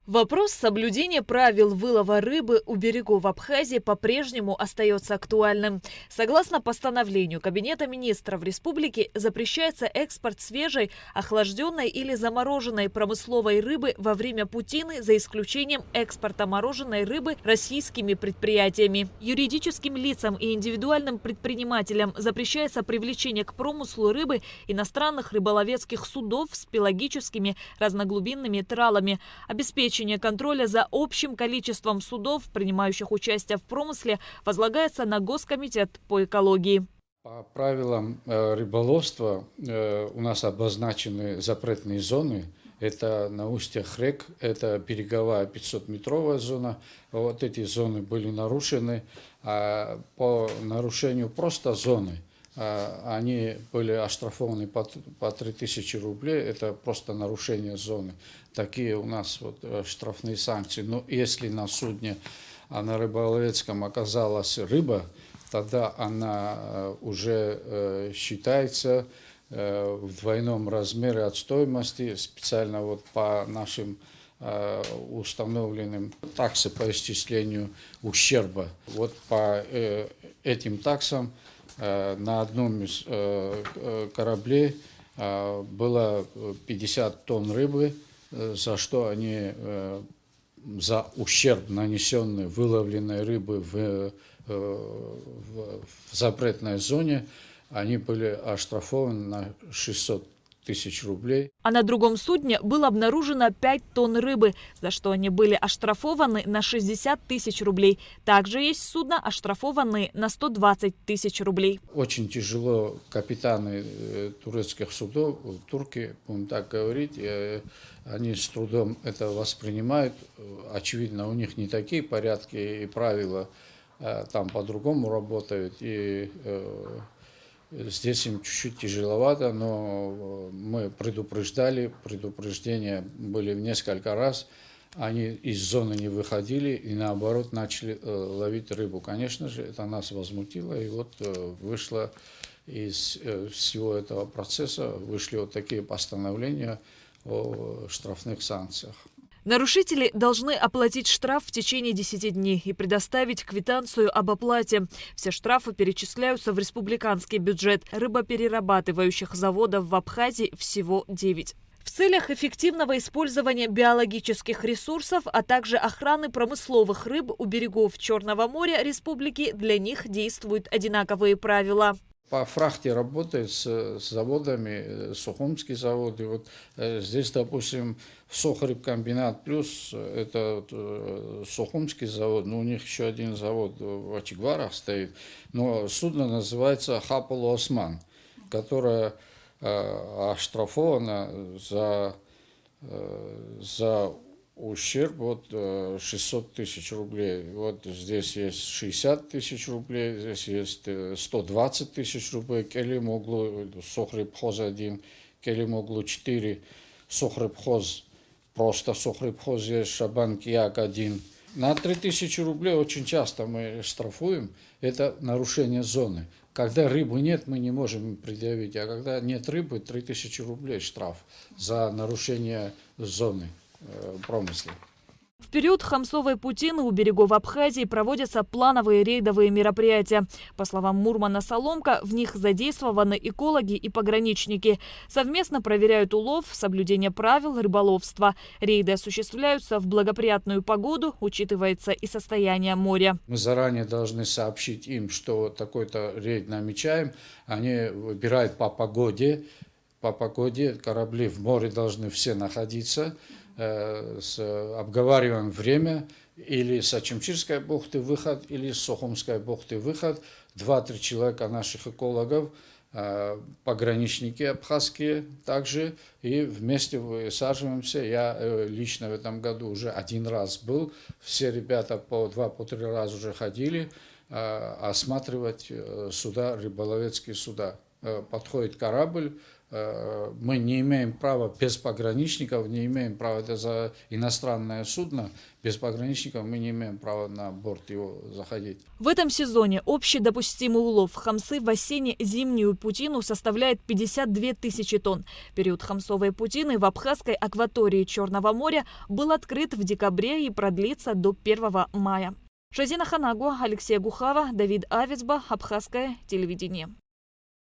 Вопрос соблюдения правил вылова рыбы у берегов Абхазии по-прежнему остается актуальным. Согласно постановлению Кабинета министров республики, запрещается экспорт свежей, охлажденной или замороженной промысловой рыбы во время путины, за исключением экспорта мороженой рыбы российскими предприятиями. Юридическим лицам и индивидуальным предпринимателям запрещается привлечение к промыслу рыбы иностранных рыболовецких судов с пелагическими разноглубинными тралами, обеспечение контроля за общим количеством судов, принимающих участие в промысле, возлагается на Госкомитет по экологии. По правилам рыболовства у нас обозначены запретные зоны. Это на устьях рек, это береговая 500-метровая зона. Вот эти зоны были нарушены. А по нарушению просто зоны они были оштрафованы по 3000 рублей. Это просто нарушение зоны. Такие у нас вот штрафные санкции. Но если на судне, на рыболовецком оказалась рыба, тогда она уже считается в двойном размере от стоимости, специально вот по нашим установленным таксам по исчислению ущерба. Вот по этим таксам на одном из кораблей было 50 тонн рыбы, за что они за ущерб, нанесенный выловленной рыбы в запретной зоне, они были оштрафованы на 600 тысяч рублей. А на другом судне было обнаружено 5 тонн рыбы, за что они были оштрафованы на 60 тысяч рублей. Также есть судна, оштрафованные на 120 тысяч рублей. Очень тяжело капитаны турецких судов, турки, будем так говорить, они с трудом это воспринимают. Очевидно, у них не такие порядки и правила, там по-другому работают. И здесь им чуть-чуть тяжеловато, но мы предупреждали, предупреждения были в несколько раз. Они из зоны не выходили и наоборот начали ловить рыбу. Конечно же, это нас возмутило, и вот вышло из всего этого процесса, вышли вот такие постановления о штрафных санкциях. Нарушители должны оплатить штраф в течение 10 дней и предоставить квитанцию об оплате. Все штрафы перечисляются в республиканский бюджет. Рыбоперерабатывающих заводов в Абхазии всего 9. В целях эффективного использования биологических ресурсов, а также охраны промысловых рыб у берегов Черного моря республики для них действуют одинаковые правила. По фрахте работают с заводами, Сухумский завод. И вот здесь, допустим, Сухрыбкомбинат плюс, это Сухумский завод, но у них еще один завод в Ачигварах стоит. Но судно называется Хапал Осман, которое оштрафовано за ущерб вот 600 тысяч рублей. Вот здесь есть 60 тысяч рублей, здесь есть 120 тысяч рублей. Келимоглу, Сухрыбхоз 1, Келимоглу 4, Сухрыбхоз, просто Сухрыбхоз есть, Шабан-Кияк 1. На 3000 рублей очень часто мы штрафуем, это нарушение зоны. Когда рыбы нет, мы не можем предъявить, а когда нет рыбы, 3000 рублей штраф за нарушение зоны промысла. В период хамсовой путины у берегов Абхазии проводятся плановые рейдовые мероприятия. По словам Мурмана Соломка, в них задействованы экологи и пограничники. Совместно проверяют улов, соблюдение правил рыболовства. Рейды осуществляются в благоприятную погоду, учитывается и состояние моря. Мы заранее должны сообщить им, что такой-то рейд намечаем. Они выбирают по погоде. По погоде корабли в море должны все находиться. Обговариваем время, или с Ачимчирской бухты выход, или с Сухумской бухты выход. 2-3 человека наших экологов, пограничники абхазские также, и вместе высаживаемся. Я лично в этом году уже 1 раз был, все ребята по 2-3 раза уже ходили осматривать суда, рыболовецкие суда. Подходит корабль, мы не имеем права без пограничников, не имеем права, это за иностранное судно, без пограничников мы не имеем права на борт его заходить. В этом сезоне общий допустимый улов хамсы в осенне-зимнюю путину составляет 52 тысячи тонн. Период хамсовой путины в абхазской акватории Черного моря был открыт в декабре и продлится до 1 мая. Шазина Ханагу, Алексей Гухава, Давид Авицба, Абхазское телевидение.